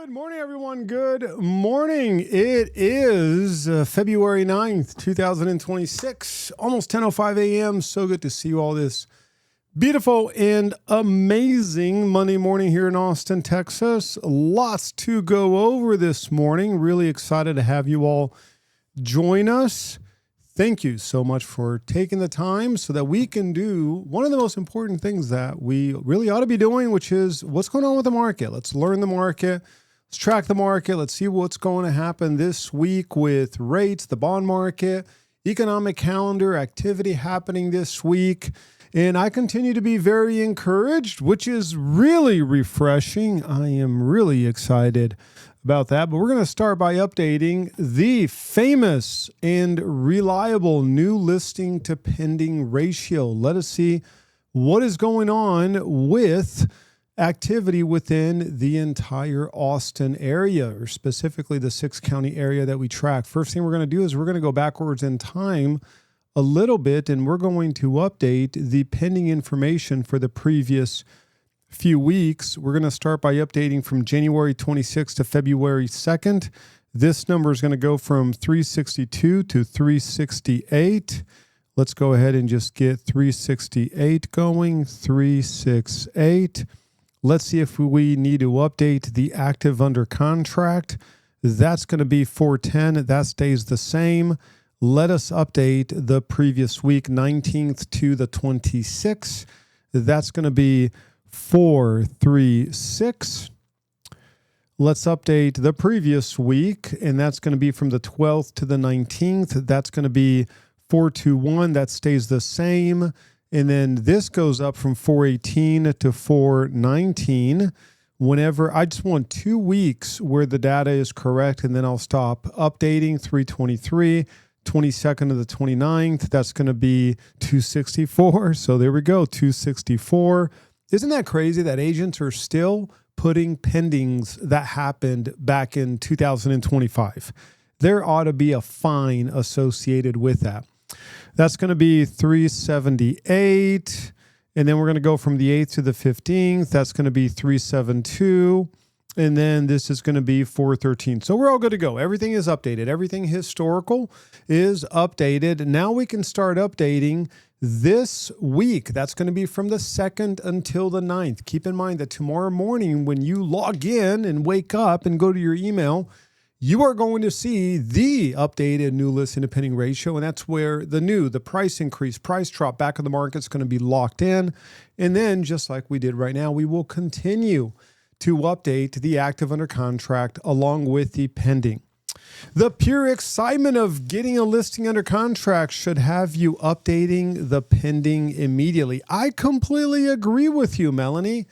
Good morning, everyone. Good morning. It is February 9th, 2026, almost 10:05 a.m. So good to see you all this beautiful and amazing Monday morning here in Austin, Texas. Lots to go over this morning. Really excited to have you all join us. Thank you so much for taking the time so that we can do one of the most important things that we really ought to be doing, which is what's going on with the market. Let's learn the market. Let's track the market. Let's see what's going to happen this week with rates, the bond market, economic calendar, activity happening this week. And I continue to be very encouraged, which is really refreshing. I am really excited about that. But we're going to start by updating the famous and reliable new listing to pending ratio. Let us see what is going on with activity within the entire Austin area, or specifically the 6-county area that we track. First thing we're going to do is we're going to go backwards in time a little bit, and we're going to update the pending information for the previous few weeks. We're going to start by updating from January 26th to February 2nd. This number is going to go from 362 to 368. Let's go ahead and just get 368 going. 368. Let's see if we need to update the active under contract. That's going to be 410. That stays the same. Let us update the previous week, 19th to the 26th. That's going to be 436. Let's update the previous week, and that's going to be from the 12th to the 19th. That's going to be 421. That stays the same. And then this goes up from 418 to 419. Whenever I just want 2 weeks where the data is correct, and then I'll stop updating. 323, 22nd to the 29th. That's going to be 264. So there we go, 264. Isn't that crazy that agents are still putting pendings that happened back in 2025? There ought to be a fine associated with that. That's going to be 378. And then we're going to go from the 8th to the 15th. That's going to be 372. And then this is going to be 413. So we're all good to go. Everything is updated. Everything historical is updated. Now we can start updating this week. That's going to be from the 2nd until the 9th. Keep in mind that tomorrow morning when you log in and wake up and go to your email, you are going to see the updated new listing to pending ratio, and that's where the price increase, price drop back in the market is going to be locked in. And then, just like we did right now, we will continue to update the active under contract along with the pending. The pure excitement of getting a listing under contract should have you updating the pending immediately. I completely agree with you, Melanie.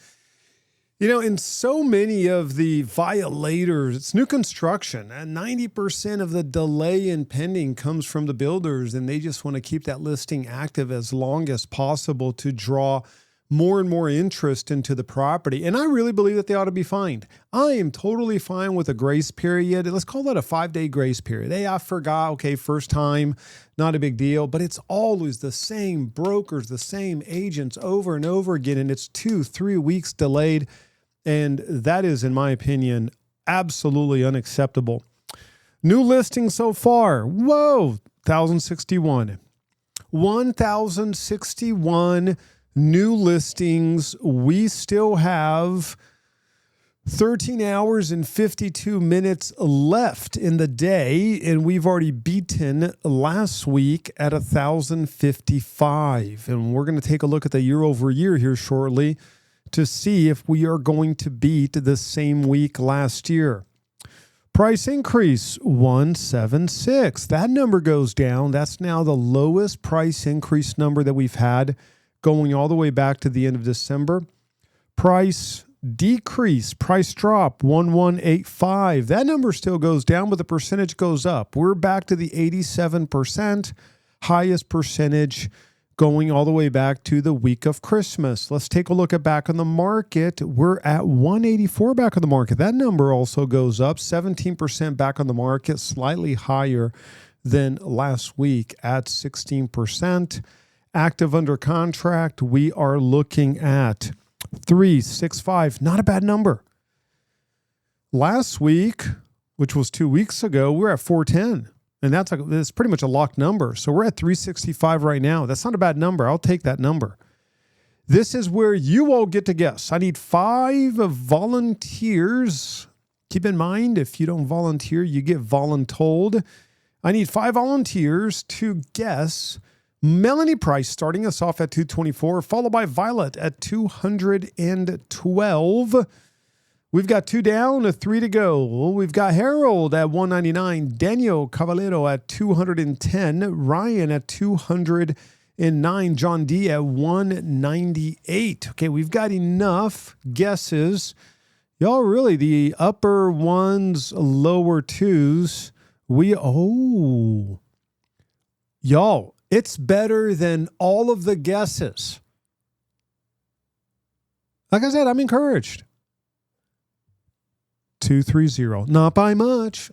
You know, in so many of the violators, it's new construction, and 90% of the delay in pending comes from the builders, and they just want to keep that listing active as long as possible to draw more and more interest into the property. And I really believe that they ought to be fined. I am totally fine with a grace period. Let's call that a 5-day grace period. Hey, I forgot. Okay, first time, not a big deal. But it's always the same brokers, the same agents over and over again. And it's 2-3 weeks delayed. And that is, in my opinion, absolutely unacceptable. New listings so far. Whoa, 1,061. 1,061 new listings. We still have 13 hours and 52 minutes left in the day, and we've already beaten last week at 1,055. And we're going to take a look at the year over year here shortly to see if we are going to beat the same week last year. Price increase, 176. That number goes down. That's now the lowest price increase number that we've had going all the way back to the end of December. Price decrease, price drop, 1185. That number still goes down, but the percentage goes up. We're back to the 87%, highest percentage going all the way back to the week of Christmas. Let's take a look at back on the market. We're at 184 back on the market. That number also goes up, 17% back on the market, slightly higher than last week at 16%. Active under contract, we are looking at 365. Not a bad number. Last week, which was 2 weeks ago, we were at 410. And that's pretty much a locked number. So we're at 365 right now. That's not a bad number. I'll take that number. This is where you all get to guess. I need 5 volunteers. Keep in mind, if you don't volunteer, you get voluntold. I need 5 volunteers to guess Melanie Price starting us off at 224, followed by Violet at 212. We've got 2 down, 3 to go. We've got Harold at 199, Daniel Cavallero at 210, Ryan at 209, John D at 198. Okay, we've got enough guesses. Y'all really, the upper ones, lower twos. Y'all, it's better than all of the guesses. Like I said, I'm encouraged. 230. Not by much,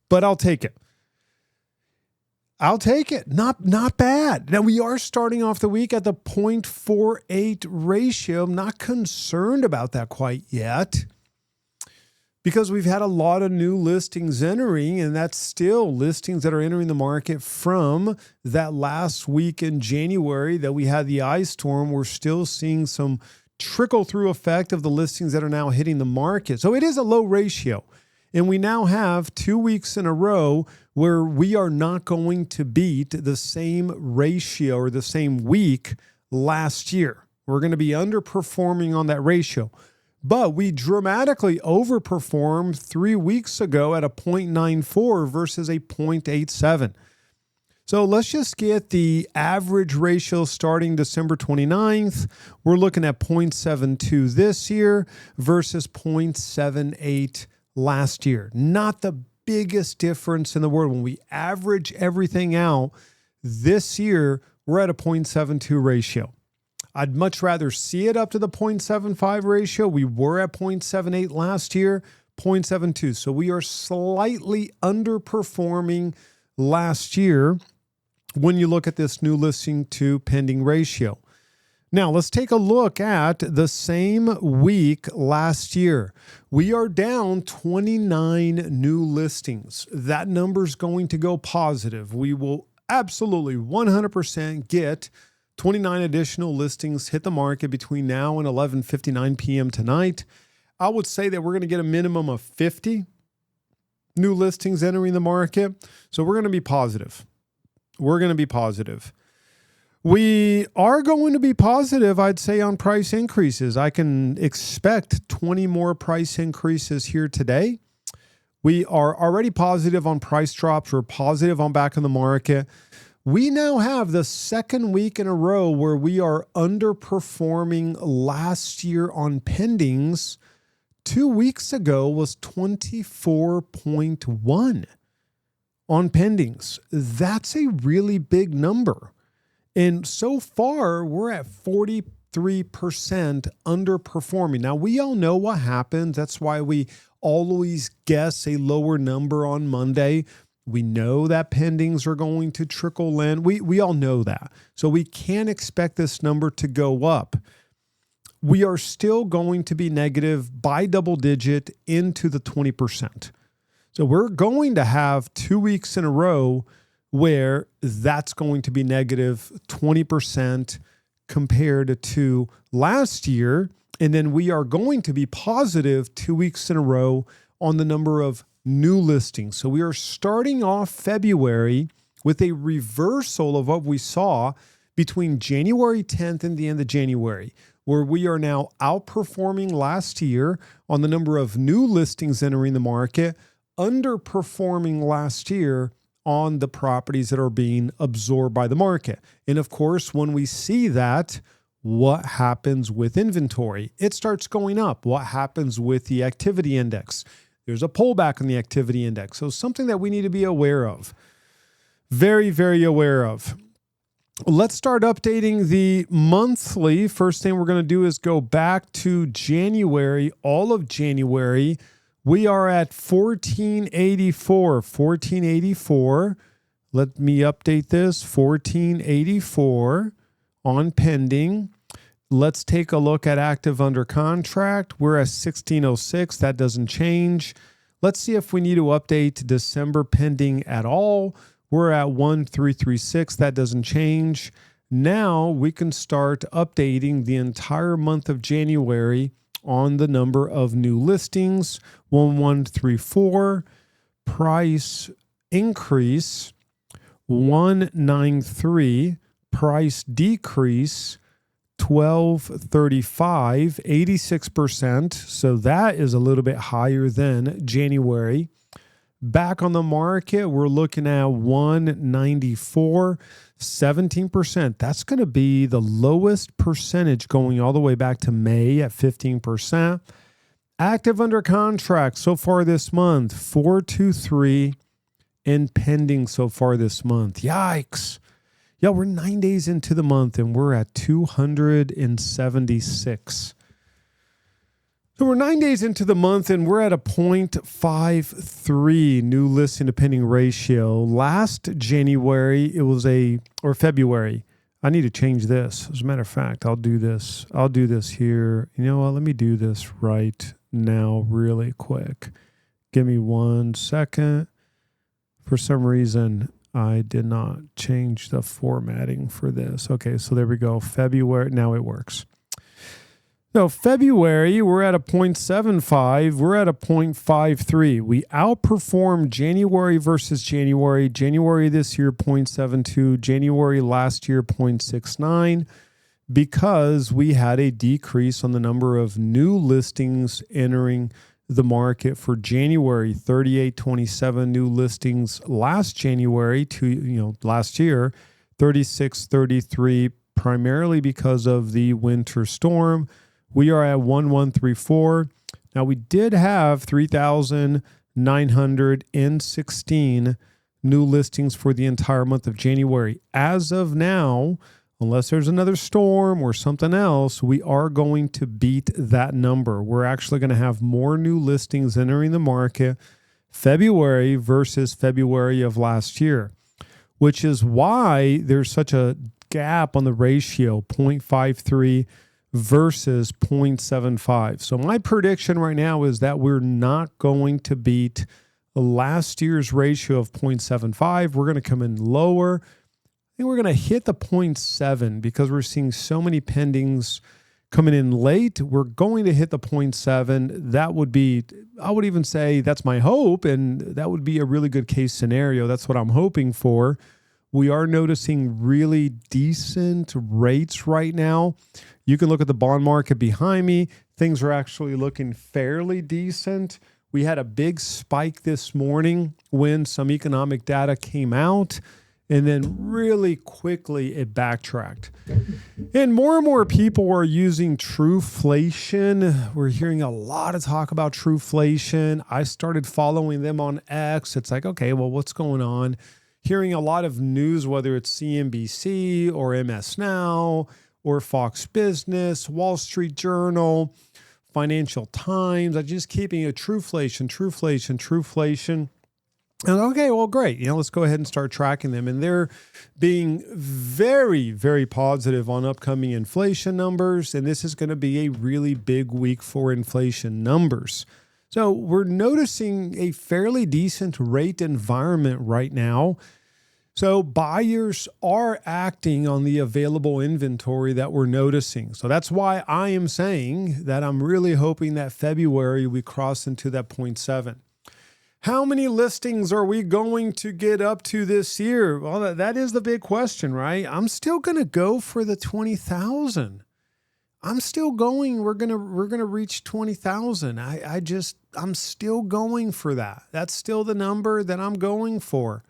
but I'll take it. I'll take it. Not bad. Now, we are starting off the week at the 0.48 ratio. I'm not concerned about that quite yet because we've had a lot of new listings entering, and that's still listings that are entering the market from that last week in January that we had the ice storm. We're still seeing some trickle-through effect of the listings that are now hitting the market. So it is a low ratio. And we now have 2 weeks in a row where we are not going to beat the same ratio or the same week last year. We're going to be underperforming on that ratio. But we dramatically overperformed 3 weeks ago at a 0.94 versus a 0.87. So let's just get the average ratio starting December 29th. We're looking at 0.72 this year versus 0.78 last year. Not the biggest difference in the world. When we average everything out this year, we're at a 0.72 ratio. I'd much rather see it up to the 0.75 ratio. We were at 0.78 last year, 0.72. So we are slightly underperforming last year when you look at this new listing to pending ratio. Now, let's take a look at the same week last year. We are down 29 new listings. That number's going to go positive. We will absolutely 100% get 29 additional listings hit the market between now and 11:59 p.m. tonight. I would say that we're going to get a minimum of 50 new listings entering the market. So we're going to be positive. We're going to be positive. We are going to be positive, I'd say, on price increases. I can expect 20 more price increases here today. We are already positive on price drops. We're positive on back in the market. We now have the second week in a row where we are underperforming last year on pendings. 2 weeks ago was 24.1 on pendings. That's a really big number. And so far, we're at 43% underperforming. Now, we all know what happens. That's why we always guess a lower number on Monday. We know that pendings are going to trickle in. We all know that. So we can't expect this number to go up. We are still going to be negative by double digit into the 20%. So we're going to have 2 weeks in a row where that's going to be negative 20% compared to last year. And then we are going to be positive 2 weeks in a row on the number of new listings. So we are starting off February with a reversal of what we saw between January 10th and the end of January, where we are now outperforming last year on the number of new listings entering the market, underperforming last year on the properties that are being absorbed by the market. And of course, when we see that, what happens with inventory? It starts going up. What happens with the activity index? There's a pullback in the activity index. So something that we need to be aware of. Very, very aware of. Let's start updating the monthly. First thing we're going to do is go back to January, all of January. We are at 1484. 1484. Let me update this. 1484 on pending. Let's take a look at active under contract. We're at 1606. That doesn't change. Let's see if we need to update December pending at all. We're at 1336. That doesn't change. Now we can start updating the entire month of January on the number of new listings. 1134. Price increase 193. Price decrease 1235, 86%. So that is a little bit higher than January. Back on the market, we're looking at 194, 17%. That's going to be the lowest percentage going all the way back to May at 15%. Active under contract so far this month, 423, and pending so far this month. Yikes. Yeah, we're 9 days into the month and we're at 276. So we're 9 days into the month and we're at a 0.53 new listing to pending ratio. Last January, or February. I need to change this. As a matter of fact, I'll do this. I'll do this here. You know what? Let me do this right now really quick. Give me 1 second. For some reason, I did not change the formatting for this. Okay, so there we go. February, now it works. So February, we're at a 0.75. We're at a 0.53. We outperformed January versus January. January this year, 0.72. January last year, 0.69. Because we had a decrease on the number of new listings entering the market for January. 3827 new listings last January last year. 3633 primarily because of the winter storm. We are at 1134. Now we did have 3,916 new listings for the entire month of January. As of now, unless there's another storm or something else, we are going to beat that number. We're actually going to have more new listings entering the market February versus February of last year, which is why there's such a gap on the ratio, 0.53 versus 0.75. So my prediction right now is that we're not going to beat last year's ratio of 0.75. We're going to come in lower. I think we're going to hit the 0.7 because we're seeing so many pendings coming in late. We're going to hit the 0.7. That would be, I would even say that's my hope, and that would be a really good case scenario. That's what I'm hoping for. We are noticing really decent rates right now. You can look at the bond market behind me. Things are actually looking fairly decent. We had a big spike this morning when some economic data came out, and then really quickly it backtracked. And more people are using Trueflation. We're hearing a lot of talk about Trueflation. I started following them on X. It's like, okay, well, what's going on? Hearing a lot of news, whether it's CNBC or MS Now or Fox Business, Wall Street Journal, Financial Times. I'm just keeping a Trueflation. And okay, well, great. Let's go ahead and start tracking them. And they're being very, very positive on upcoming inflation numbers. And this is going to be a really big week for inflation numbers. So we're noticing a fairly decent rate environment right now. So buyers are acting on the available inventory that we're noticing. So that's why I am saying that I'm really hoping that February we cross into that 0.7. How many listings are we going to get up to this year? Well, that is the big question, right? I'm still going to go for the 20,000. I'm still going. We're going to reach 20,000. I'm still going for that. That's still the number that I'm going for.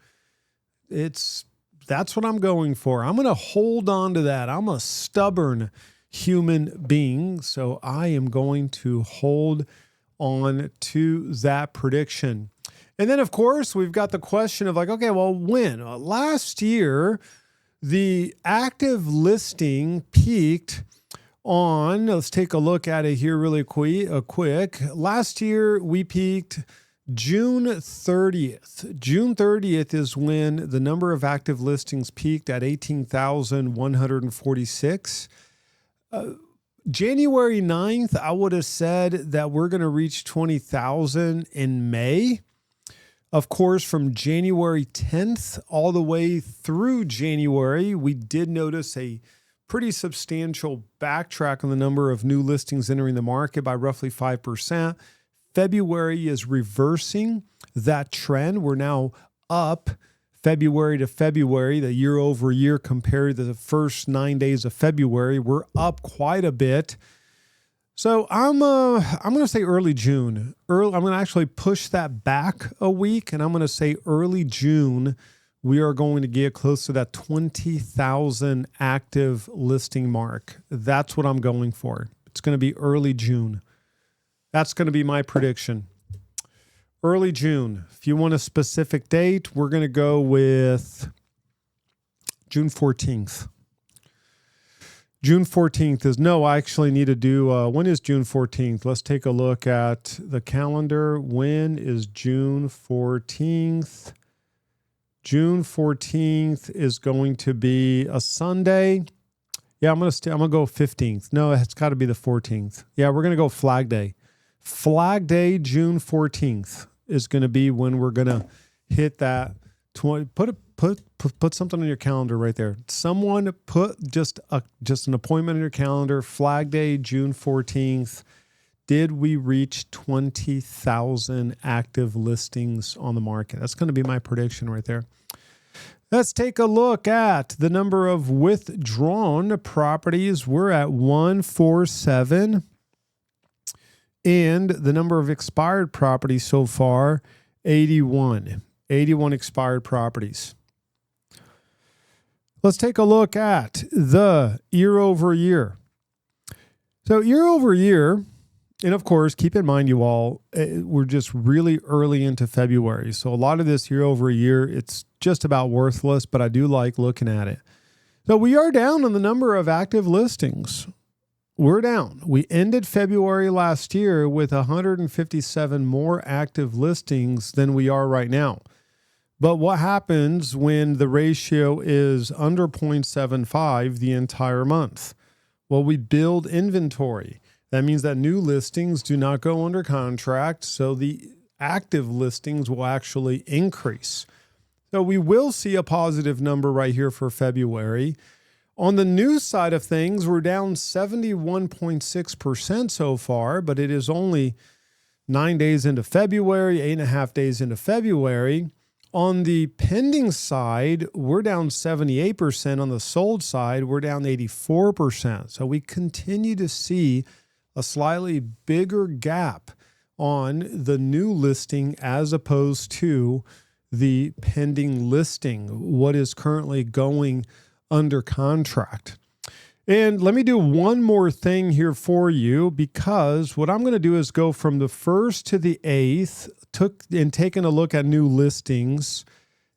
That's what I'm going for. I'm going to hold on to that. I'm a stubborn human being, so I am going to hold on to that prediction. And then, of course, we've got the question of like, okay, well, when? Last year, the active listing peaked on, let's take a look at it here really quick. Last year, we peaked June 30th. June 30th is when the number of active listings peaked at 18,146. January 9th, I would have said that we're going to reach 20,000 in May. Of course, from January 10th all the way through January, we did notice a pretty substantial backtrack on the number of new listings entering the market by roughly 5%. February is reversing that trend. We're now up February to February, the year over year compared to the first 9 days of February. We're up quite a bit. So I'm going to say early June. I'm going to actually push that back a week, and I'm going to say early June, we are going to get close to that 20,000 active listing mark. That's what I'm going for. It's going to be early June. That's going to be my prediction. Early June. If you want a specific date, we're going to go with June 14th. June 14th is, no, I actually need to do, when is June 14th? Let's take a look at the calendar. When is June 14th? June 14th is going to be a Sunday. Yeah, I'm going to go 15th. No, it's got to be the 14th. Yeah, we're going to go Flag Day. Flag Day, June 14th is going to be when we're going to hit that 20. Put something on your calendar right there. Someone put just an appointment on your calendar. Flag Day, June 14th. Did we reach 20,000 active listings on the market? That's going to be my prediction right there. Let's take a look at the number of withdrawn properties. We're at 147. And the number of expired properties so far, 81. 81 expired properties. Let's take a look at the year over year. So year over year, and of course, keep in mind, you all, we're just really early into February. So a lot of this year over year, it's just about worthless, but I do like looking at it. So we are down on the number of active listings. We're down. We ended February last year with 157 more active listings than we are right now. But what happens when the ratio is under 0.75 the entire month? Well, we build inventory. That means that new listings do not go under contract, so the active listings will actually increase. So we will see a positive number right here for February. On the new side of things, we're down 71.6% so far, but it is only 9 days into February, 8.5 days into February. On the pending side, we're down 78%. On the sold side, we're down 84%. So we continue to see a slightly bigger gap on the new listing as opposed to the pending listing, what is currently going under contract. And let me do one more thing here for you, because what I'm going to do is go from the 1st to the 8th, taking a look at new listings,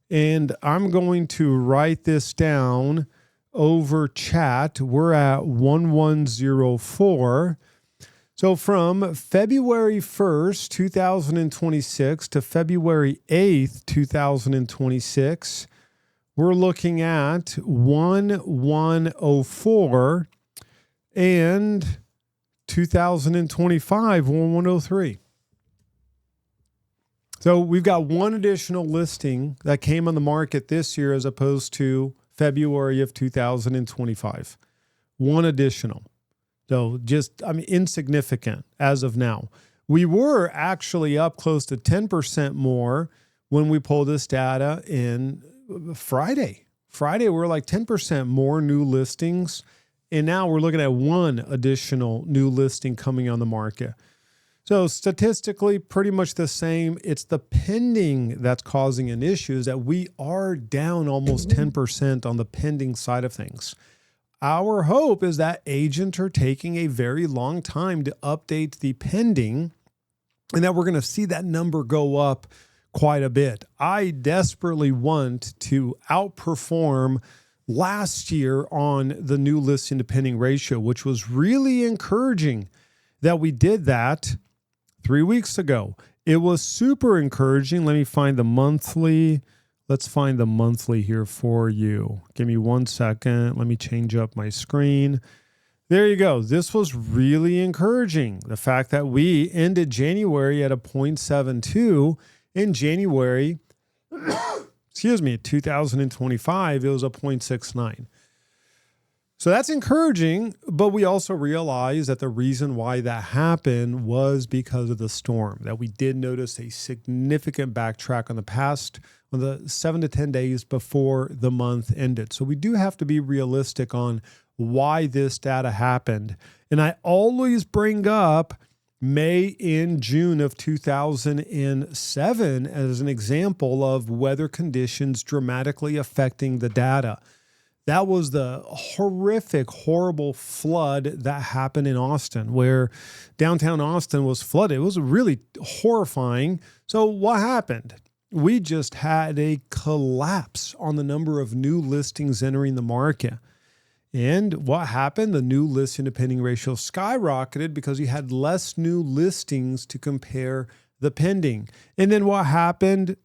and I'm going to write this down over chat. We're at 1104. So from February 1st, 2026 to February 8th, 2026, we're looking at 1104, and 2025, 1103. So we've got one additional listing that came on the market this year as opposed to February of 2025. One additional. So insignificant as of now. We were actually up close to 10% more when we pulled this data in Friday. We're like 10% more new listings. And now we're looking at one additional new listing coming on the market. So statistically, pretty much the same. It's the pending that's causing an issue, is that we are down almost 10% on the pending side of things. Our hope is that agents are taking a very long time to update the pending, and that we're going to see that number go up quite a bit. I desperately want to outperform last year on the new listing to pending ratio, which was really encouraging that we did that 3 weeks ago. It was super encouraging. Let me find the monthly. Let's find the monthly here for you. Give me 1 second. Let me change up my screen. There you go. This was really encouraging. The fact that we ended January at a 0.72 in January, 2025, it was a 0.69. So that's encouraging, but we also realize that the reason why that happened was because of the storm, that we did notice a significant backtrack on the 7 to 10 days before the month ended. So we do have to be realistic on why this data happened. And I always bring up May and June of 2007 as an example of weather conditions dramatically affecting the data. That was the horrible flood that happened in Austin, where downtown Austin was flooded. It was really horrifying. So what happened? We just had a collapse on the number of new listings entering the market. And what happened? The new listing to pending ratio skyrocketed because you had less new listings to compare the pending. And then what happened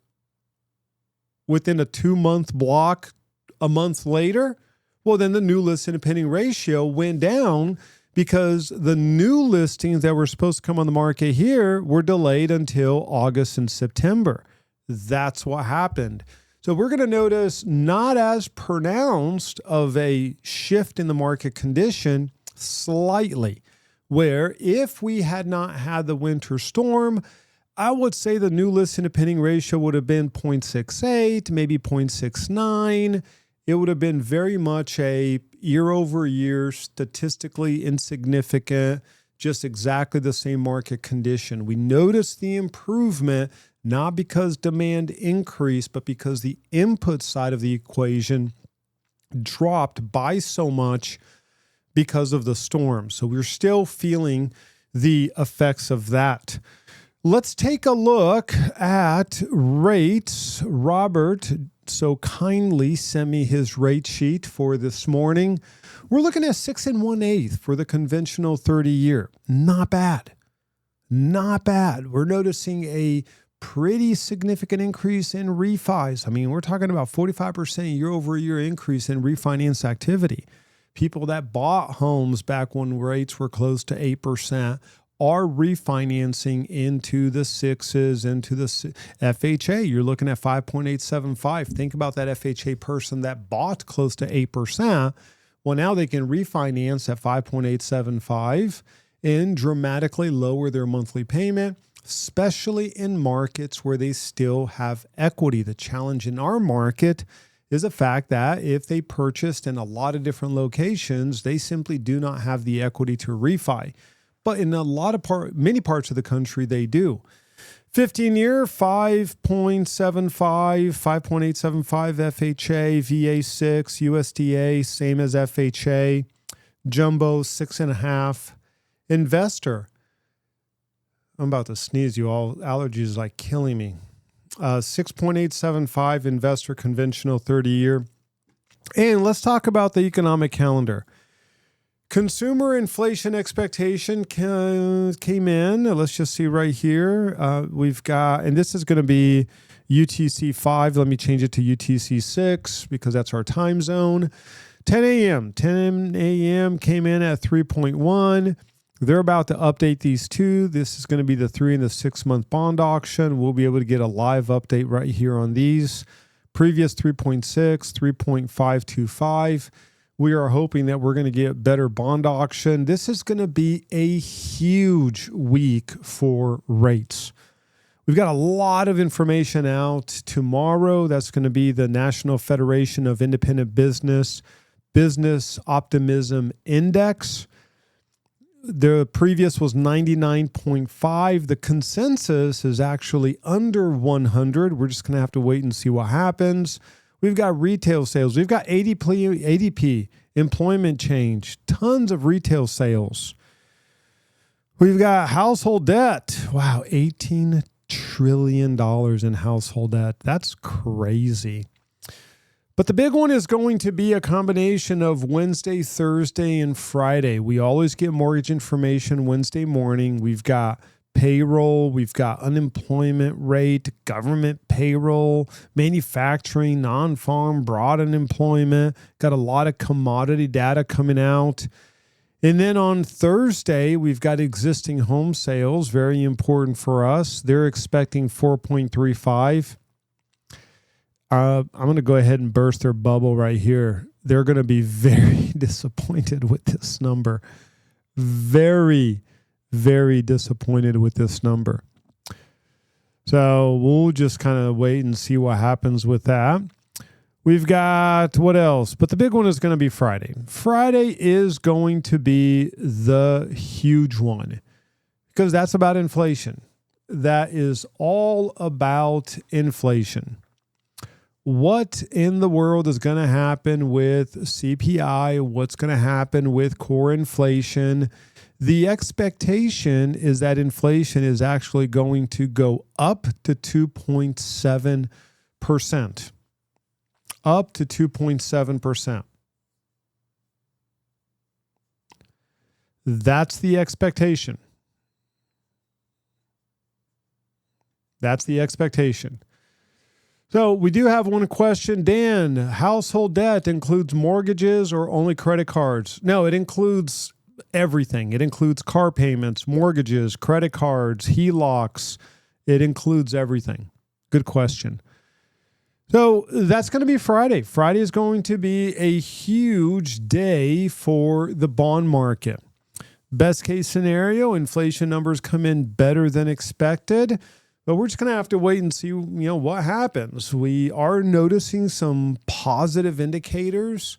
within a 2-month block, a month later? Well, then the new listing to pending ratio went down because the new listings that were supposed to come on the market here were delayed until August and September. That's what happened. So we're going to notice not as pronounced of a shift in the market condition, slightly, where if we had not had the winter storm, I would say the new listing to pending ratio would have been 0.68, maybe 0.69. It would have been very much a year-over-year, statistically insignificant, just exactly the same market condition. We noticed the improvement not because demand increased, but because the input side of the equation dropped by so much because of the storm. So we're still feeling the effects of that. Let's take a look at rates. Robert so kindly sent me his rate sheet for this morning. We're looking at 6 1/8 for the conventional 30-year. Not bad. Not bad. We're noticing a pretty significant increase in refis. I mean, we're talking about 45% year-over-year increase in refinance activity. People that bought homes back when rates were close to 8% are refinancing into the 6s, into the FHA. You're looking at 5.875. Think about that FHA person that bought close to 8%. Well, now they can refinance at 5.875 and dramatically lower their monthly payment, especially in markets where they still have equity. The challenge in our market is the fact that if they purchased in a lot of different locations, they simply do not have the equity to refi. But in many parts of the country, they do. 15-year, 5.75, 5.875 FHA, VA6, USDA, same as FHA, jumbo 6.5, investor. I'm about to sneeze, you all. Allergies is like killing me. 6.875 investor conventional 30-year. And let's talk about the economic calendar. Consumer inflation expectation came in. Let's just see right here. We've got, and this is going to be UTC 5. Let me change it to UTC 6 because that's our time zone. 10 a.m. 10 a.m. came in at 3.1. They're about to update these two. This is going to be the 3 and the 6 month bond auction. We'll be able to get a live update right here on these. Previous 3.6, 3.525. We are hoping that we're going to get better bond auction. This is going to be a huge week for rates. We've got a lot of information out tomorrow. That's going to be the National Federation of Independent Business Optimism Index. The previous was 99.5. The consensus is actually under 100. We're just going to have to wait and see what happens. We've got retail sales. We've got ADP, employment change, tons of retail sales. We've got household debt. Wow, $18 trillion in household debt. That's crazy. But the big one is going to be a combination of Wednesday, Thursday, and Friday. We always get mortgage information Wednesday morning. We've got payroll, we've got unemployment rate, government payroll, manufacturing, non-farm, broad unemployment. Got a lot of commodity data coming out. And then on Thursday, we've got existing home sales, very important for us. They're expecting 4.35. I'm going to go ahead and burst their bubble right here. They're going to be very disappointed with this number. Very, very disappointed with this number. So we'll just kind of wait and see what happens with that. We've got what else? But the big one is going to be Friday. Friday is going to be the huge one because that's about inflation. That is all about inflation. What in the world is going to happen with CPI? What's going to happen with core inflation? The expectation is that inflation is actually going to go up to 2.7%. Up to 2.7%. That's the expectation. That's the expectation. So we do have one question. Dan, household debt includes mortgages or only credit cards? No, it includes everything. It includes car payments, mortgages, credit cards, HELOCs. It includes everything. Good question. So that's going to be Friday. Friday is going to be a huge day for the bond market. Best case scenario, inflation numbers come in better than expected, but we're just going to have to wait and see, what happens. We are noticing some positive indicators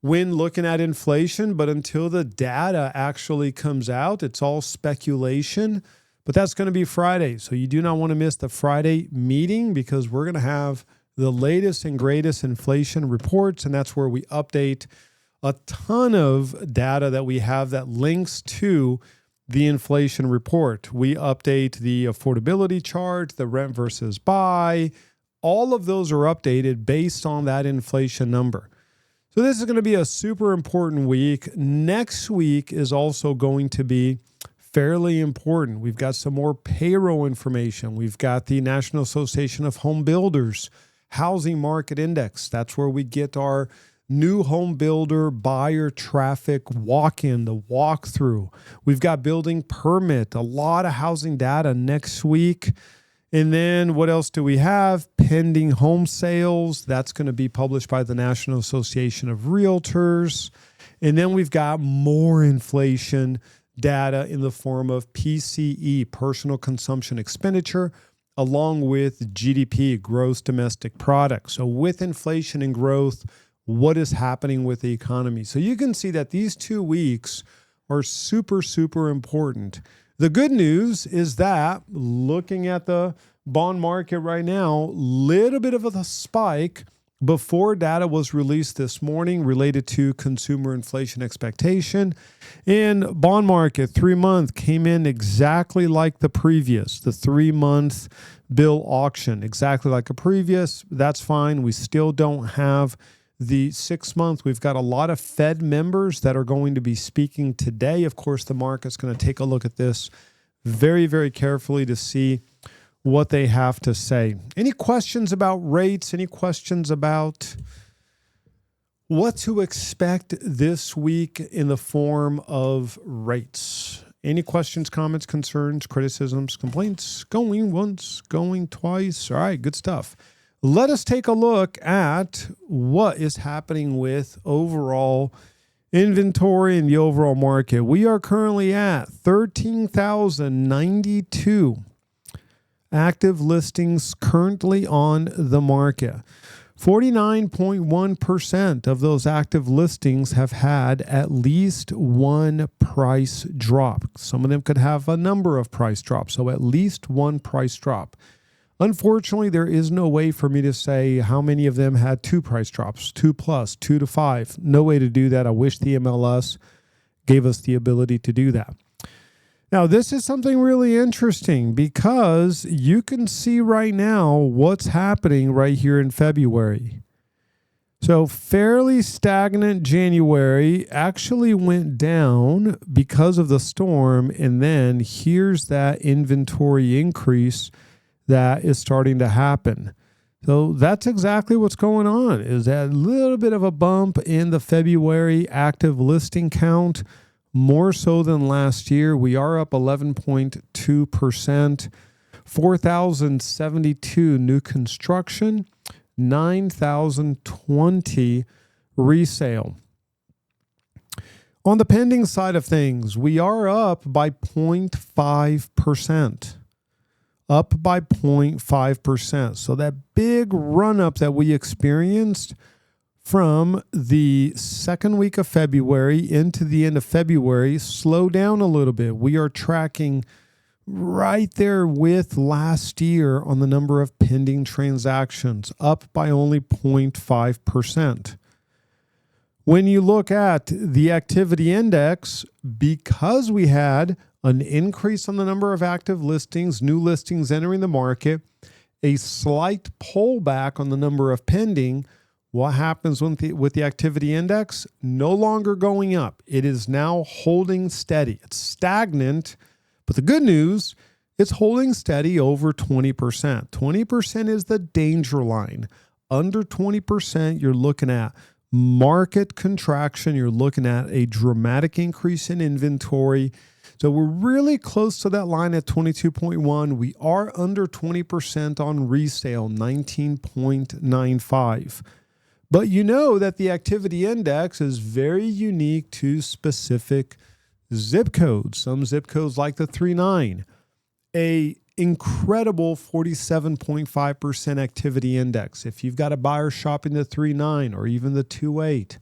when looking at inflation, but until the data actually comes out, it's all speculation. But that's going to be Friday. So you do not want to miss the Friday meeting because we're going to have the latest and greatest inflation reports, and that's where we update a ton of data that we have that links to the inflation report. We update the affordability chart, the rent versus buy. All of those are updated based on that inflation number. So this is going to be a super important week. Next week is also going to be fairly important. We've got some more payroll information. We've got the National Association of Home Builders Housing Market Index. That's where we get our new home builder buyer traffic walk-in, the walkthrough. We've got building permit, a lot of housing data next week. And then what else do we have? Pending home sales. That's going to be published by the National Association of Realtors. And then we've got more inflation data in the form of PCE, personal consumption expenditure, along with GDP, gross domestic product. So with inflation and growth, what is happening with the economy? So you can see that these 2 weeks are super, super important. The good news is that looking at the bond market right now, little bit of a spike before data was released this morning related to consumer inflation expectation. And bond market 3-month came in exactly like the previous, the 3-month bill auction, exactly like a previous. That's fine. We still don't have the 6-month. We've got a lot of Fed members that are going to be speaking today. Of course, the market's going to take a look at this very, very carefully to see what they have to say. Any questions about rates? Any questions about what to expect this week in the form of rates? Any questions, comments, concerns, criticisms, complaints? Going once, going twice. All right, good stuff. Let us take a look at what is happening with overall inventory in the overall market. We are currently at 13,092 active listings currently on the market. 49.1% of those active listings have had at least one price drop. Some of them could have a number of price drops, so at least one price drop. Unfortunately, there is no way for me to say how many of them had 2 price drops, 2 plus, 2 to 5. No way to do that. I wish the MLS gave us the ability to do that. Now, this is something really interesting because you can see right now what's happening right here in February. So fairly stagnant January actually went down because of the storm. And then here's that inventory increase that is starting to happen. So that's exactly what's going on, is that little bit of a bump in the February active listing count. more so than last year. We are up 11.2%, 4,072 new construction, 9,020 resale. On the pending side of things, we are up by 0.5%. Up by 0.5%. So that big run up that we experienced from the second week of February into the end of February slowed down a little bit. We are tracking right there with last year on the number of pending transactions, up by only 0.5%. When you look at the activity index, because we had an increase on the number of active listings, new listings entering the market, a slight pullback on the number of pending, what happens with the activity index? No longer going up. It is now holding steady. It's stagnant, but the good news, it's holding steady over 20%. 20% is the danger line. Under 20%, you're looking at market contraction. You're looking at a dramatic increase in inventory. So we're really close to that line at 22.1. We are under 20% on resale, 19.95. But you know that the activity index is very unique to specific zip codes. Some zip codes like the 3.9, a incredible 47.5% activity index. If you've got a buyer shopping the 3.9 or even the 2.8,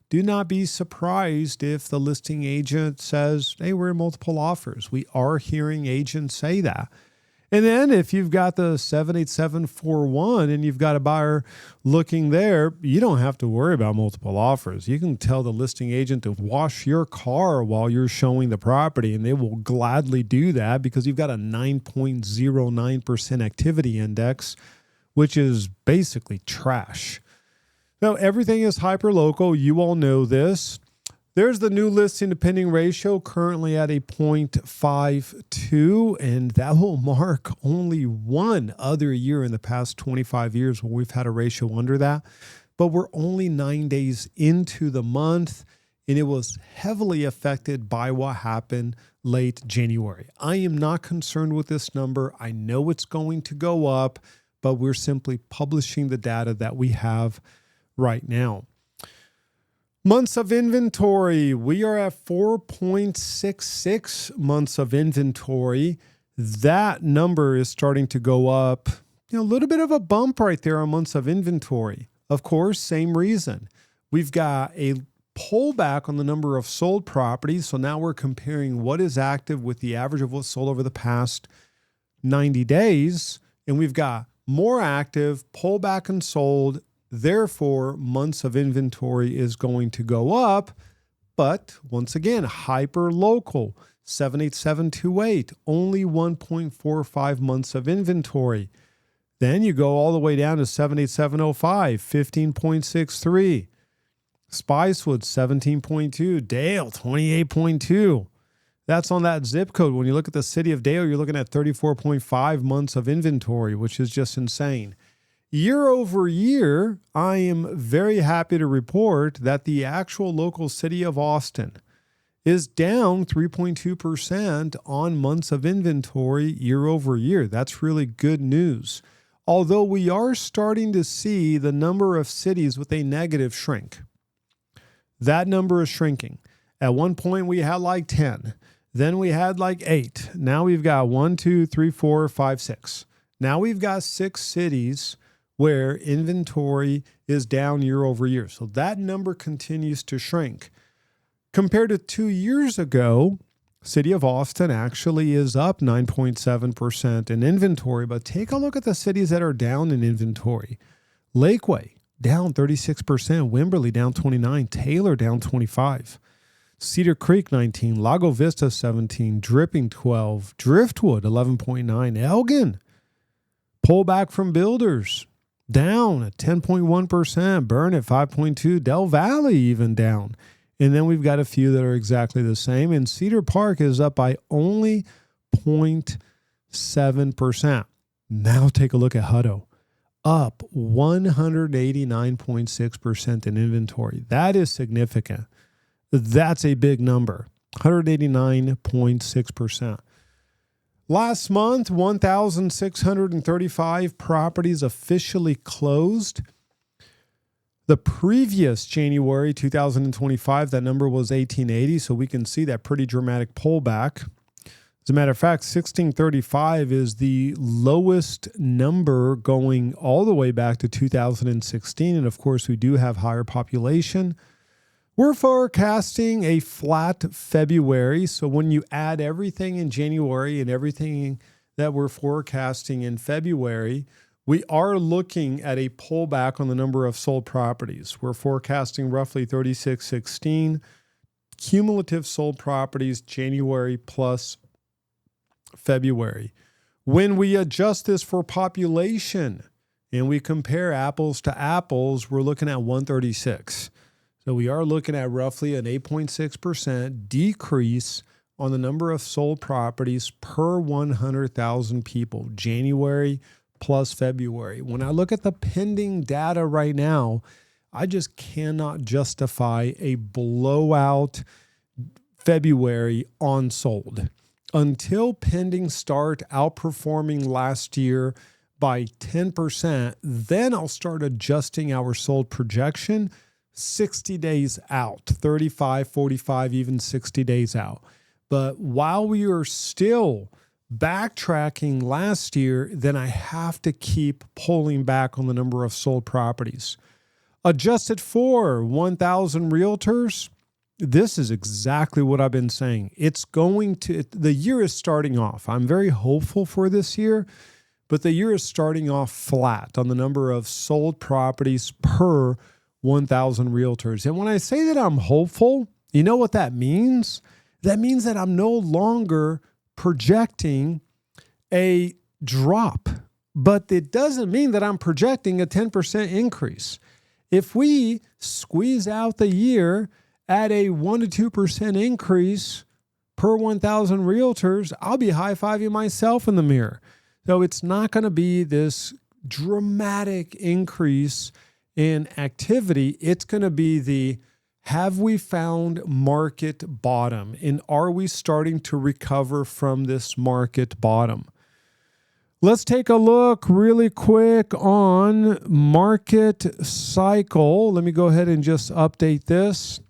do not be surprised if the listing agent says, hey, we're in multiple offers. We are hearing agents say that. And then if you've got the 78741 and you've got a buyer looking there, you don't have to worry about multiple offers. You can tell the listing agent to wash your car while you're showing the property, and they will gladly do that because you've got a 9.09% activity index, which is basically trash. Now, everything is hyper-local. You all know this. There's the new listing to pending ratio currently at a 0.52, and that will mark only one other year in the past 25 years where we've had a ratio under that. But we're only 9 days into the month, and it was heavily affected by what happened late January. I am not concerned with this number. I know it's going to go up, but we're simply publishing the data that we have right now. Months of inventory, we are at 4.66 months of inventory. That number is starting to go up. A little bit of a bump right there on months of inventory. Of course, same reason. We've got a pullback on the number of sold properties. So now we're comparing what is active with the average of what's sold over the past 90 days. And we've got more active, pullback and sold. Therefore, months of inventory is going to go up, but once again, hyper local, 78728, only 1.45 months of inventory. Then you go all the way down to 78705, 15.63. Spicewood, 17.2. Dale, 28.2. That's on that zip code. When you look at the city of Dale, you're looking at 34.5 months of inventory, which is just insane. Year over year, I am very happy to report that the actual local city of Austin is down 3.2% on months of inventory year over year. That's really good news. Although we are starting to see the number of cities with a negative shrink. That number is shrinking. At one point, we had like 10. Then we had like 8. Now we've got 1, 2, 3, 4, 5, 6. Now we've got 6 cities where inventory is down year over year. So that number continues to shrink. Compared to 2 years ago, City of Austin actually is up 9.7% in inventory, but take a look at the cities that are down in inventory. Lakeway, down 36%, Wimberley, down 29%, Taylor, down 25%, Cedar Creek, 19%, Lago Vista, 17%, Dripping, 12%, Driftwood, 11.9%, Elgin, pullback from builders, down at 10.1%, Burn at 5.2%, Del Valley even down. And then we've got a few that are exactly the same. And Cedar Park is up by only 0.7%. Now take a look at Hutto. Up 189.6% in inventory. That is significant. That's a big number. 189.6%. Last month, 1,635 properties officially closed. The previous January 2025, that number was 1,880, so we can see that pretty dramatic pullback. As a matter of fact, 1,635 is the lowest number going all the way back to 2016. And of course, we do have higher population. We're forecasting a flat February. So when you add everything in January and everything that we're forecasting in February, we are looking at a pullback on the number of sold properties. We're forecasting roughly 3,616 cumulative sold properties, January plus February. When we adjust this for population and we compare apples to apples, we're looking at 136. So we are looking at roughly an 8.6% decrease on the number of sold properties per 100,000 people, January plus February. When I look at the pending data right now, I just cannot justify a blowout February on sold. Until pending start outperforming last year by 10%, then I'll start adjusting our sold projection 60 days out, 35, 45, even 60 days out. But while we are still backtracking last year, then I have to keep pulling back on the number of sold properties. Adjusted for 1,000 realtors, this is exactly what I've been saying. The year is starting off. I'm very hopeful for this year, but the year is starting off flat on the number of sold properties per 1,000 realtors. And when I say that I'm hopeful, you know what that means? That means that I'm no longer projecting a drop, but it doesn't mean that I'm projecting a 10% increase. If we squeeze out the year at a 1 to 2% increase per 1,000 realtors, I'll be high-fiving myself in the mirror. So it's not going to be this dramatic increase in activity. It's going to be have we found market bottom? And are we starting to recover from this market bottom? Let's take a look really quick on market cycle. Let me go ahead and just update this.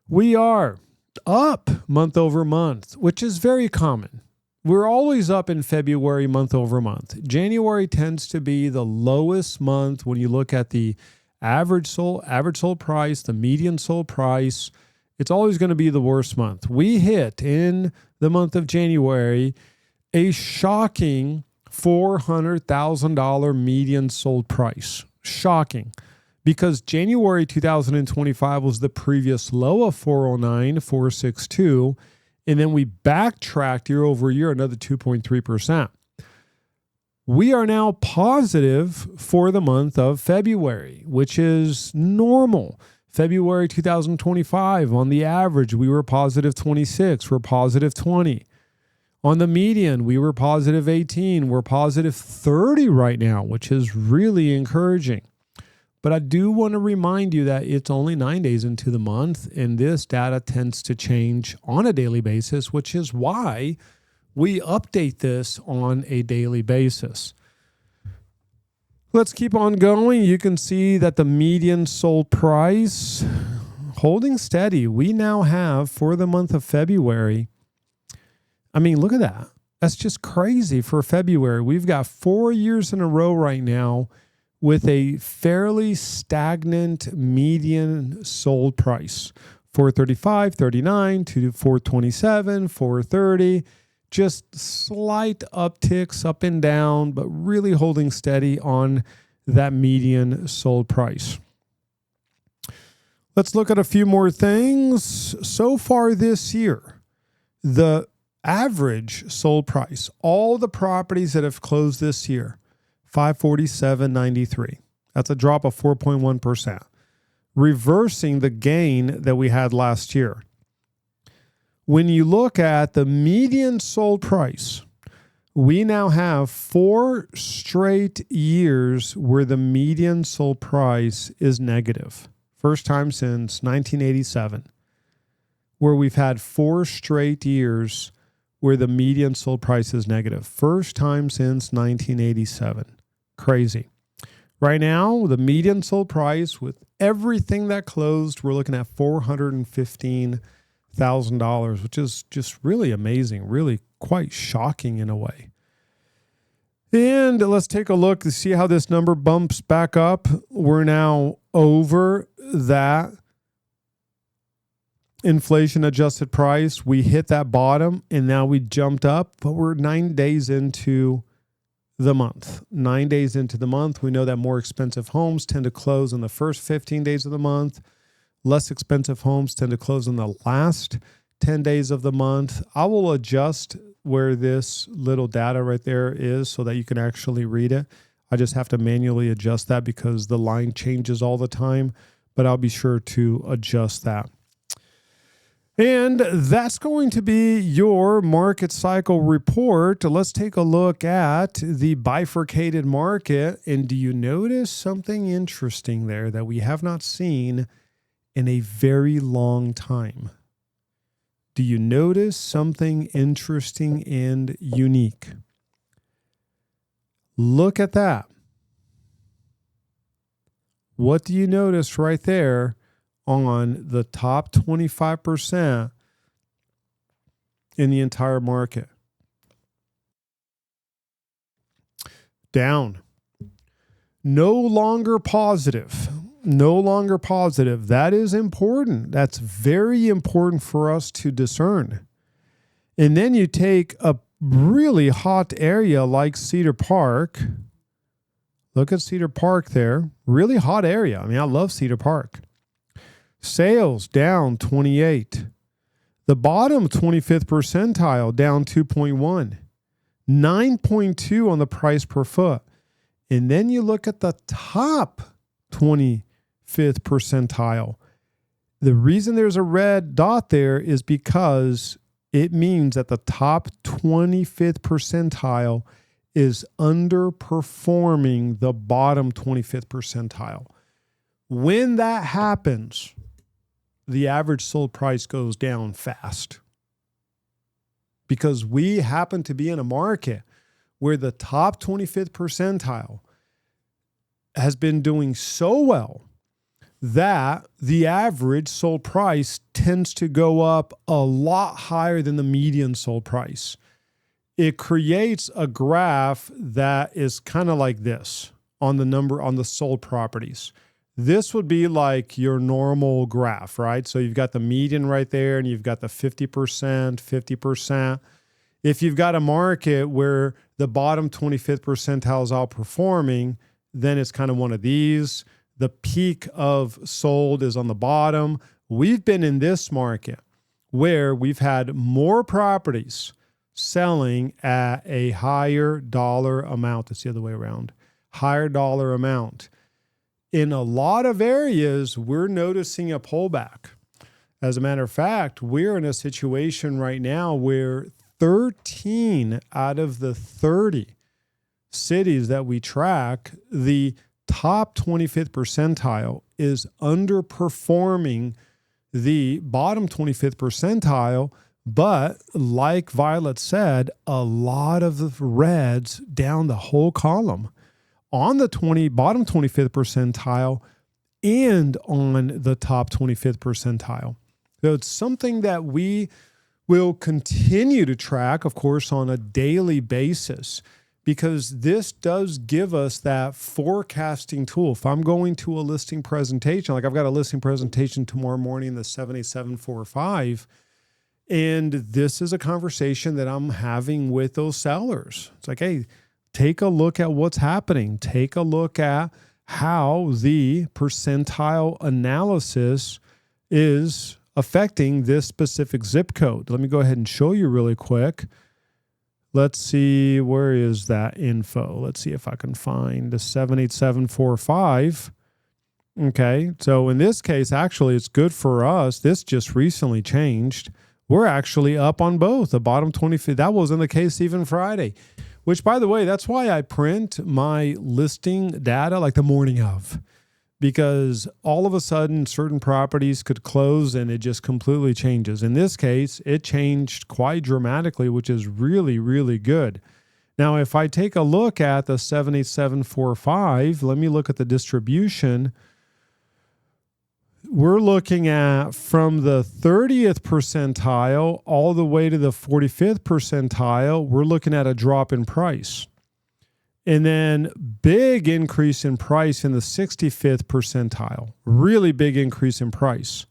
We are up month over month, which is very common. We're always up in February month over month. January tends to be the lowest month when you look at the average sold price, the median sold price. It's always going to be the worst month. We hit in the month of January a shocking $400,000 median sold price. Shocking. Because January 2025 was the previous low of 462, and then we backtracked year over year another 2.3%. We are now positive for the month of February, which is normal. February 2025, on the average, we were positive 26, we're positive 20. On the median, we were positive 18, we're positive 30 right now, which is really encouraging. But I do want to remind you that it's only 9 days into the month, and this data tends to change on a daily basis, which is why we update this on a daily basis. Let's keep on going. You can see that the median sold price holding steady. We now have, for the month of February, I mean, look at that. That's just crazy for February. We've got 4 years in a row right now with a fairly stagnant median sold price. 435, 39 to 427, 430. Just slight upticks up and down, but really holding steady on that median sold price. Let's look at a few more things. So far this year, the average sold price, all the properties that have closed this year, $547.93. That's a drop of 4.1%, reversing the gain that we had last year. When you look at the median sold price, we now have 4 straight years where the median sold price is negative. First time since 1987. where we've had 4 straight years where the median sold price is negative. First time since 1987. Crazy. Right now, the median sold price with everything that closed, we're looking at $415,000, which is just really amazing, really quite shocking in a way. And let's take a look to see how this number bumps back up. We're now over that inflation adjusted price. We hit that bottom and now we jumped up, but we're 9 days into the month. 9 days into the month, we know that more expensive homes tend to close in the first 15 days of the month. Less expensive homes tend to close in the last 10 days of the month. I will adjust where this little data right there is so that you can actually read it. I just have to manually adjust that because the line changes all the time, but I'll be sure to adjust that. And that's going to be your market cycle report. Let's take a look at the bifurcated market. And do you notice something interesting there that we have not seen in a very long time? Do you notice something interesting and unique? Look at that. What do you notice right there on the top 25% in the entire market? Down. No longer positive. No longer positive. That is important. That's very important for us to discern. And then you take a really hot area like Cedar Park. Look at Cedar Park there. Really hot area. I mean, I love Cedar Park. Sales down 28. The bottom 25th percentile down 2.1. 9.2 on the price per foot. And then you look at the top 25th percentile. The reason there's a red dot there is because it means that the top 25th percentile is underperforming the bottom 25th percentile. When that happens, the average sold price goes down fast. Because we happen to be in a market where the top 25th percentile has been doing so well that the average sold price tends to go up a lot higher than the median sold price. It creates a graph that is kind of like this on the sold properties. This would be like your normal graph, right? So you've got the median right there and you've got the 50%, 50%. If you've got a market where the bottom 25th percentile is outperforming, then it's kind of one of these. The peak of sold is on the bottom. We've been in this market where we've had more properties selling at a higher dollar amount. That's the other way around. Higher dollar amount. In a lot of areas, we're noticing a pullback. As a matter of fact, we're in a situation right now where 13 out of the 30 cities that we track, the top 25th percentile is underperforming the bottom 25th percentile. But like Violet said, a lot of the reds down the whole column on the bottom 25th percentile and on the top 25th percentile. So it's something that we will continue to track, of course, on a daily basis, because this does give us that forecasting tool. If I'm going to a listing presentation, like I've got a listing presentation tomorrow morning, the 78745, and this is a conversation that I'm having with those sellers. It's like, hey, take a look at what's happening. Take a look at how the percentile analysis is affecting this specific zip code. Let me go ahead and show you really quick. Let's see, where is that info? Let's see if I can find the 78745. Okay, so in this case, actually, it's good for us. This just recently changed. We're actually up on both the bottom 25. That wasn't the case even Friday, which, by the way, that's why I print my listing data like the morning of, because all of a sudden certain properties could close and it just completely changes. In this case, it changed quite dramatically, which is really, really good. Now, if I take a look at the 78745, let me look at the distribution. We're looking at from the 30th percentile all the way to the 45th percentile, we're looking at a drop in price. And then big increase in price in the 65th percentile, really big increase in price.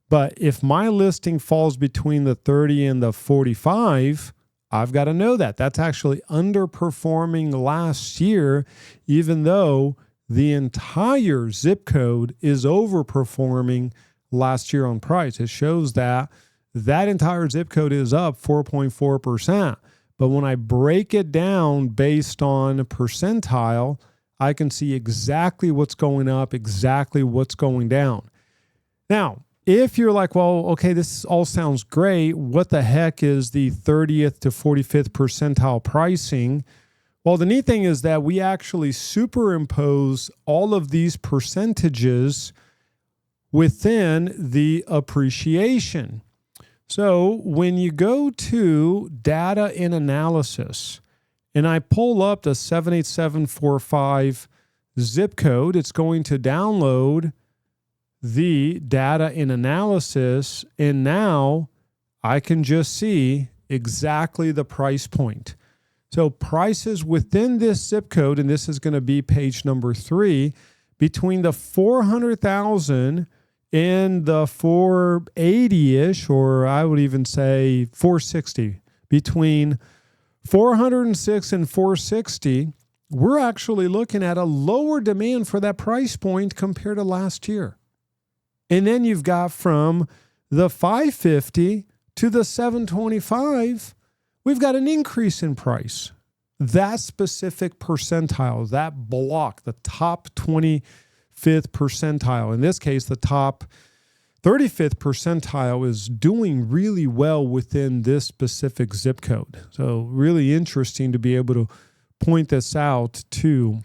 But if my listing falls between the 30 and the 45, I've got to know that. That's actually underperforming last year, even though the entire zip code is overperforming last year on price. It shows that that entire zip code is up 4.4%. But when I break it down based on percentile, I can see exactly what's going up, exactly what's going down. Now, if you're like, well, okay, this all sounds great. What the heck is the 30th to 45th percentile pricing? Well, the neat thing is that we actually superimpose all of these percentages within the appreciation. So when you go to data and analysis, and I pull up the 78745 zip code, it's going to download the data and analysis, and now I can just see exactly the price point. So prices within this zip code, and this is going to be page number 3, between the 400,000 and the 480-ish, or I would even say 460, between 406 and 460, we're actually looking at a lower demand for that price point compared to last year. And then you've got from the 550 to the 725, we've got an increase in price. That specific percentile, that block, the top 25th percentile, in this case, the top 35th percentile is doing really well within this specific zip code. So really interesting to be able to point this out to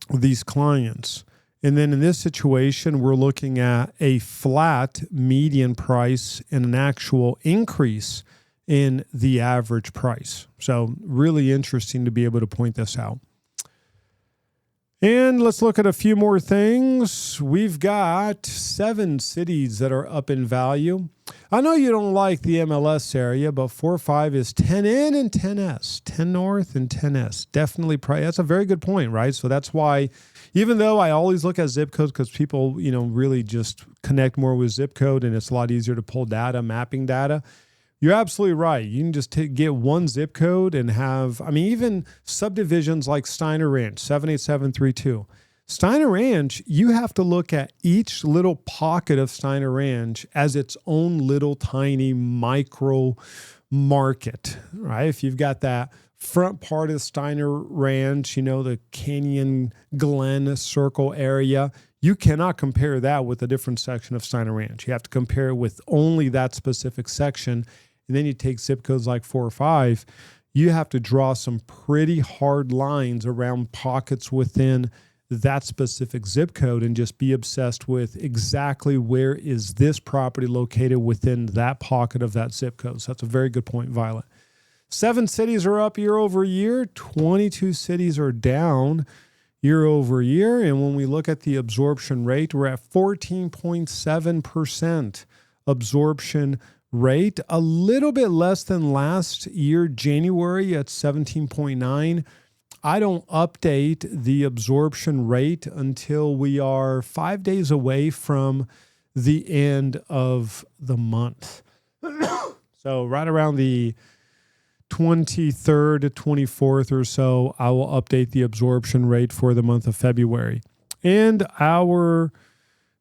these clients. And then in this situation, we're looking at a flat median price and an actual increase in the average price. So really interesting to be able to point this out. And let's look at a few more things. We've got 7 cities that are up in value. I know you don't like the MLS area, but 4-5 is 10N and 10S, 10 North and 10S. Definitely, that's a very good point, right? So that's why, even though I always look at zip codes because people, really just connect more with zip code and it's a lot easier to pull data, mapping data. You're absolutely right. You can just get one zip code and have, even subdivisions like Steiner Ranch, 78732. Steiner Ranch, you have to look at each little pocket of Steiner Ranch as its own little tiny micro market, right? If you've got that front part of Steiner Ranch, the Canyon Glen Circle area, you cannot compare that with a different section of Steiner Ranch. You have to compare it with only that specific section. And then you take zip codes like 4 or 5, you have to draw some pretty hard lines around pockets within that specific zip code and just be obsessed with exactly where is this property located within that pocket of that zip code. So that's a very good point, Violet. 7 cities are up year over year. 22 cities are down year over year. And when we look at the absorption rate, we're at 14.7% absorption rate, a little bit less than last year, January at 17.9. I don't update the absorption rate until we are 5 days away from the end of the month. So right around the 23rd to 24th or so, I will update the absorption rate for the month of February. And our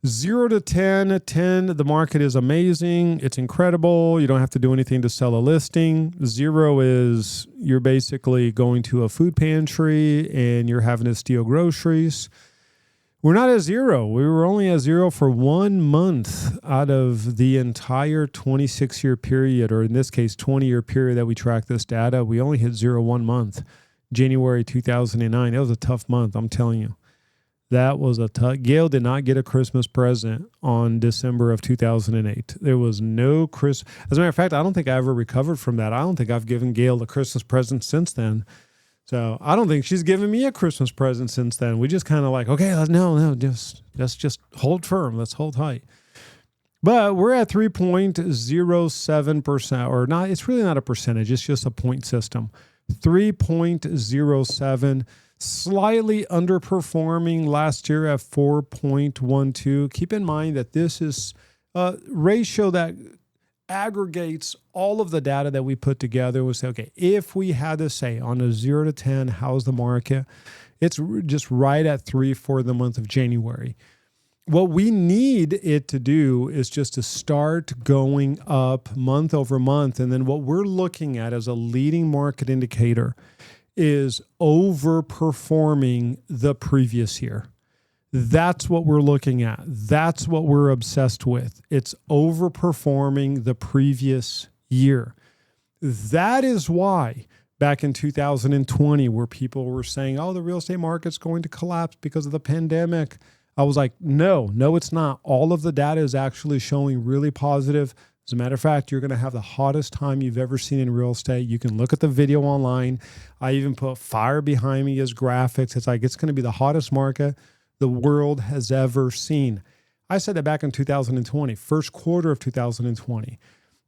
0 to 10, 10, the market is amazing. It's incredible. You don't have to do anything to sell a listing. 0 is you're basically going to a food pantry and you're having to steal groceries. We're not at 0. We were only at 0 for 1 month out of the entire 26-year period, or in this case, 20-year period that we track this data. We only hit 0 1 month, January 2009. That was a tough month, I'm telling you. That was a tough. Gail did not get a Christmas present on December of 2008. There was no As a matter of fact, I don't think I ever recovered from that. I don't think I've given Gail a Christmas present since then. So I don't think she's given me a Christmas present since then. We just kind of like, okay, let's just hold firm. Let's hold tight. But we're at 3.07%, or not. It's really not a percentage. It's just a point system. 3.07, slightly underperforming last year at 4.12. Keep in mind that this is a ratio that aggregates all of the data that we put together. We say, okay, if we had to say on a 0 to 10, how's the market? It's just right at 3 for the month of January. What we need it to do is just to start going up month over month. And then what we're looking at as a leading market indicator is overperforming the previous year. That's what we're looking at. That's what we're obsessed with. It's overperforming the previous year. That is why back in 2020, where people were saying, oh, the real estate market's going to collapse because of the pandemic, I was like, no, it's not. All of the data is actually showing really positive. As a matter of fact, you're going to have the hottest time you've ever seen in real estate. You can look at the video online. I even put fire behind me as graphics. It's like, it's going to be the hottest market the world has ever seen. I said that back in 2020, first quarter of 2020.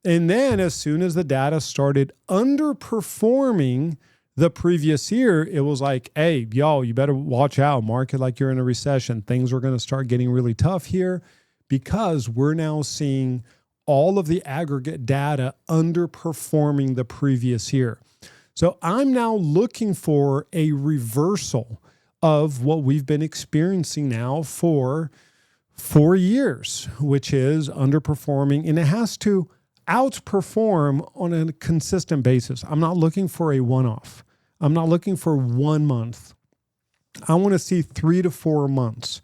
And then as soon as the data started underperforming the previous year, it was like, hey, y'all, you better watch out. Market like you're in a recession. Things are going to start getting really tough here because we're now seeing all of the aggregate data underperforming the previous year. So I'm now looking for a reversal of what we've been experiencing now for 4 years, which is underperforming, and it has to outperform on a consistent basis. I'm not looking for a one-off. I'm not looking for 1 month. I want to see 3 to 4 months.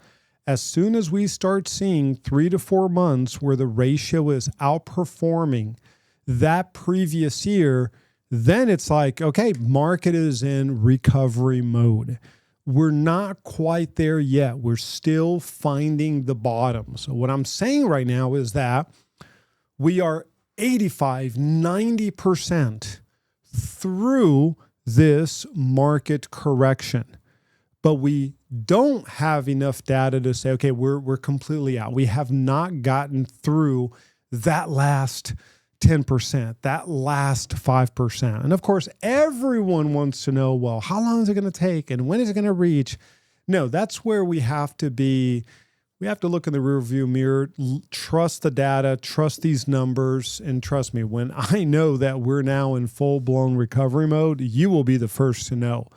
As soon as we start seeing 3 to 4 months where the ratio is outperforming that previous year, then it's like, okay, market is in recovery mode. We're not quite there yet. We're still finding the bottom. So what I'm saying right now is that we are 85, 90% through this market correction, but we don't have enough data to say, okay, we're completely out. We have not gotten through that last 10%, that last 5%. And of course, everyone wants to know, well, how long is it going to take and when is it going to reach? No, that's where we have to be. We have to look in the rearview mirror, trust the data, trust these numbers, and trust me, when I know that we're now in full-blown recovery mode, you will be the first to know.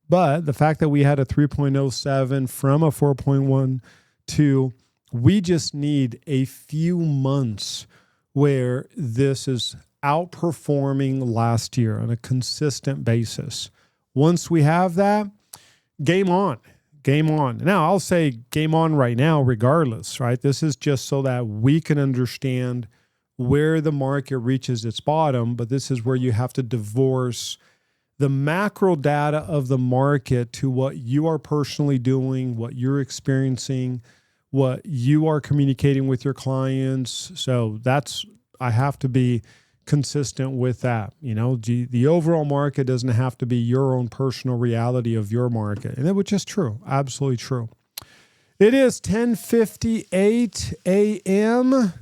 But the fact that we had a 3.07 from a 4.12, we just need a few months where this is outperforming last year on a consistent basis. Once we have that, game on. Game on. Now, I'll say game on right now regardless, right? This is just so that we can understand where the market reaches its bottom, but this is where you have to divorce the macro data of the market to what you are personally doing, what you're experiencing, what you are communicating with your clients. So I have to be consistent with that. You know, the overall market doesn't have to be your own personal reality of your market. And which is true. Absolutely true. It is 10:58 a.m.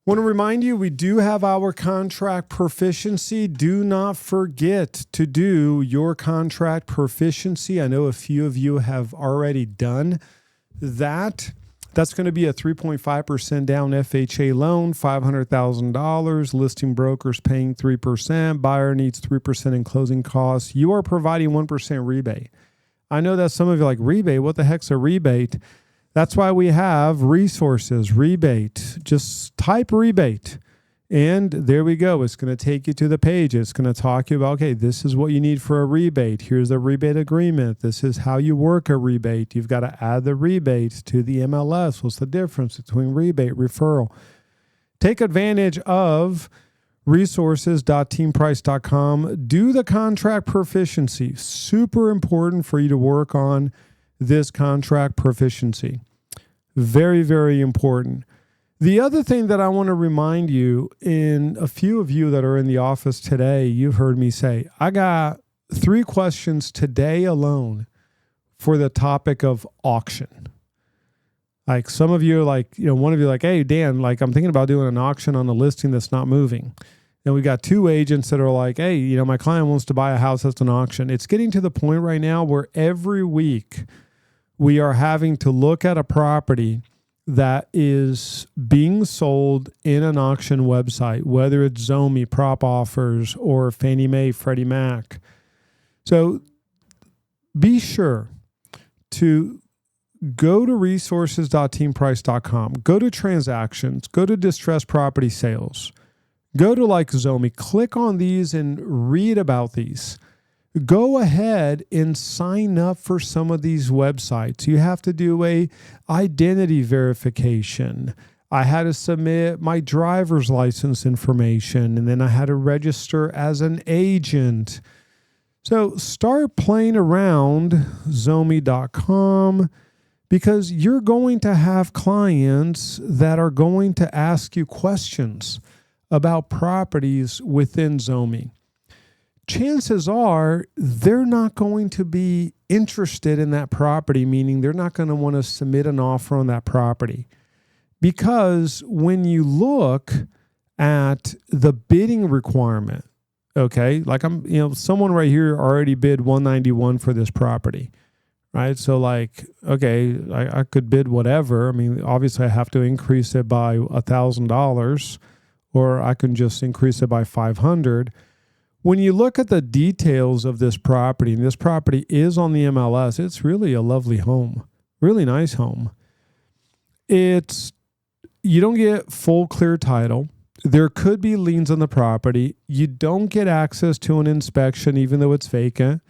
Want to remind you, we do have our contract proficiency. Do not forget to do your contract proficiency. I know a few of you have already done that. That's going to be a 3.5% down FHA loan, $500,000. Listing brokers paying 3%. Buyer needs 3% in closing costs. You are providing 1% rebate. I know that some of you are like, rebate? What the heck's a rebate? That's why we have resources, rebate. Just type rebate. And there we go. It's going to take you to the page. It's going to talk you about, okay, this is what you need for a rebate. Here's a rebate agreement. This is how you work a rebate. You've got to add the rebate to the MLS. What's the difference between rebate, referral? Take advantage of resources.teamprice.com. Do the contract proficiency. Super important for you to work on this contract proficiency. Very, very important. The other thing that I want to remind you, in a few of you that are in the office today, you've heard me say, I got 3 questions today alone for the topic of auction. Like some of you are like, one of you are like, hey, Dan, like I'm thinking about doing an auction on a listing that's not moving. And we got 2 agents that are like, hey, my client wants to buy a house that's an auction. It's getting to the point right now where every week we are having to look at a property that is being sold in an auction website, whether it's Zomi, Prop Offers, or Fannie Mae, Freddie Mac. So be sure to go to resources.teamprice.com, go to transactions, go to distressed property sales, go to like Zomi, click on these and read about these. Go ahead and sign up for some of these websites. You have to do a identity verification. I had to submit my driver's license information, and then I had to register as an agent. So start playing around Zomi.com, because you're going to have clients that are going to ask you questions about properties within Zomi. Chances are they're not going to be interested in that property, meaning they're not going to want to submit an offer on that property. Because when you look at the bidding requirement, okay, like someone right here already bid $191 for this property, right? So like, okay, I could bid whatever. I mean, obviously I have to increase it by $1,000, or I can just increase it by $500. When you look at the details of this property, and this property is on the MLS, it's really a lovely home, really nice home. You don't get full clear title. There could be liens on the property. You don't get access to an inspection, even though it's vacant.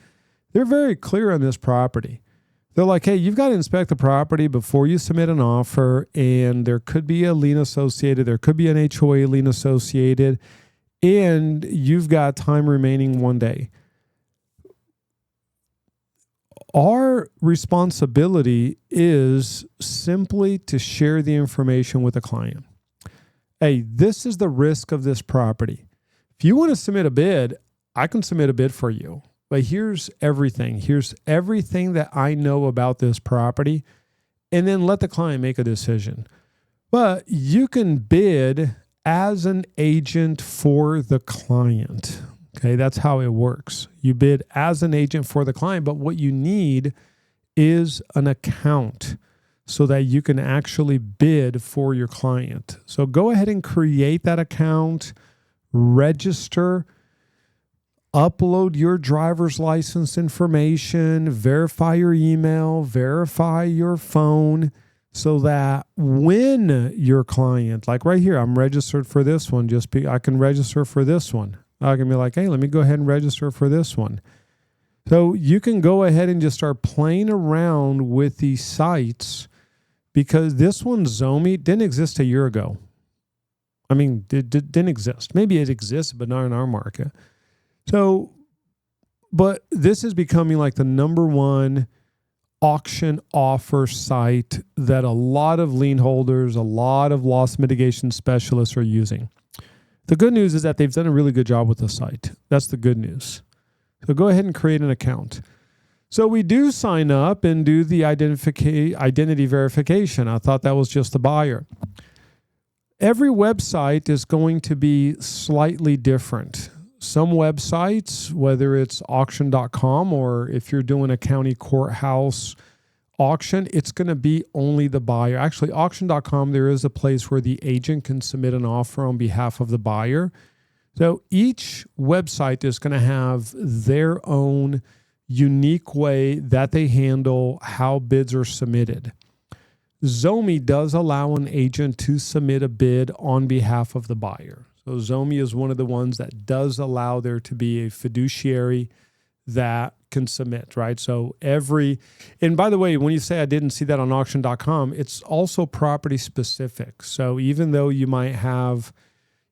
They're very clear on this property. They're like, hey, you've got to inspect the property before you submit an offer, and there could be a lien associated. There could be an HOA lien associated. And you've got time remaining 1 day. Our responsibility is simply to share the information with the client. Hey, this is the risk of this property. If you want to submit a bid, I can submit a bid for you. But here's everything. Here's everything that I know about this property. And then let the client make a decision. But you can bid as an agent for the client. Okay, that's how it works. You bid as an agent for the client, but what you need is an account so that you can actually bid for your client. So go ahead and create that account, register, upload your driver's license information, verify your email, verify your phone, so that when your client, like right here, I'm registered for this one, I can register for this one. I can be like, hey, let me go ahead and register for this one. So you can go ahead and just start playing around with these sites, because this one, Zomi, didn't exist a year ago. I mean, it didn't exist. Maybe it exists, but not in our market. So, but this is becoming like the number one auction offer site that a lot of lien holders, a lot of loss mitigation specialists are using. The good news is that they've done a really good job with the site. That's the good news. So go ahead and create an account. So we do sign up and do the identity verification. I thought that was just the buyer. Every website is going to be slightly different. Some websites, whether it's auction.com or if you're doing a county courthouse auction, it's going to be only the buyer. Actually, auction.com, there is a place where the agent can submit an offer on behalf of the buyer. So each website is going to have their own unique way that they handle how bids are submitted. Zomi does allow an agent to submit a bid on behalf of the buyer. So Zomi is one of the ones that does allow there to be a fiduciary that can submit, right? So and by the way, when you say I didn't see that on auction.com, it's also property specific. So even though you might have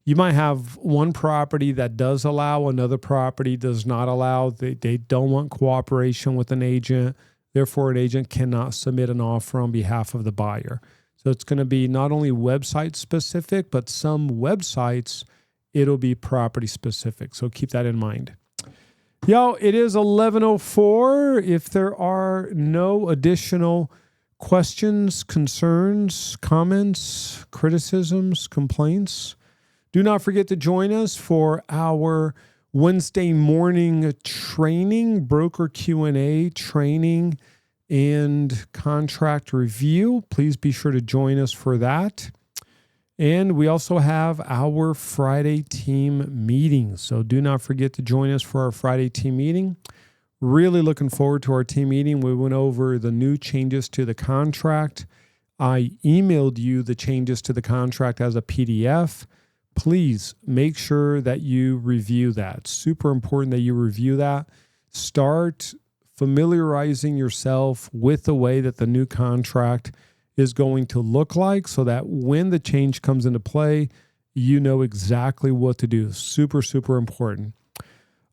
one property that does allow, another property does not allow, they don't want cooperation with an agent, Therefore, an agent cannot submit an offer on behalf of the buyer. So it's going to be not only website specific, but some websites, it'll be property specific. So keep that in mind. Yo, it is 11:04. If there are no additional questions, concerns, comments, criticisms, complaints, do not forget to join us for our Wednesday morning training, broker Q&A training, and contract review. Please be sure to join us for that. And we also have our Friday team meeting. So do not forget to join us for our Friday team meeting. Really looking forward to our team meeting. We went over the new changes to the contract. I emailed you the changes to the contract as a PDF. Please make sure that you review that. Super important that you review that. Start familiarizing yourself with the way that the new contract is going to look like so that when the change comes into play, you know exactly what to do. Super, super important.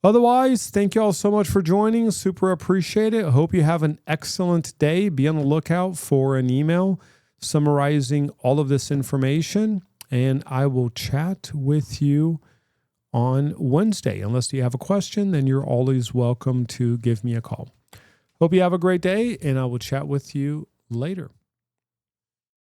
Otherwise, thank you all so much for joining. Super appreciate it. I hope you have an excellent day. Be on the lookout for an email summarizing all of this information, and I will chat with you on Wednesday. Unless you have a question, then you're always welcome to give me a call. Hope you have a great day, and I will chat with you later.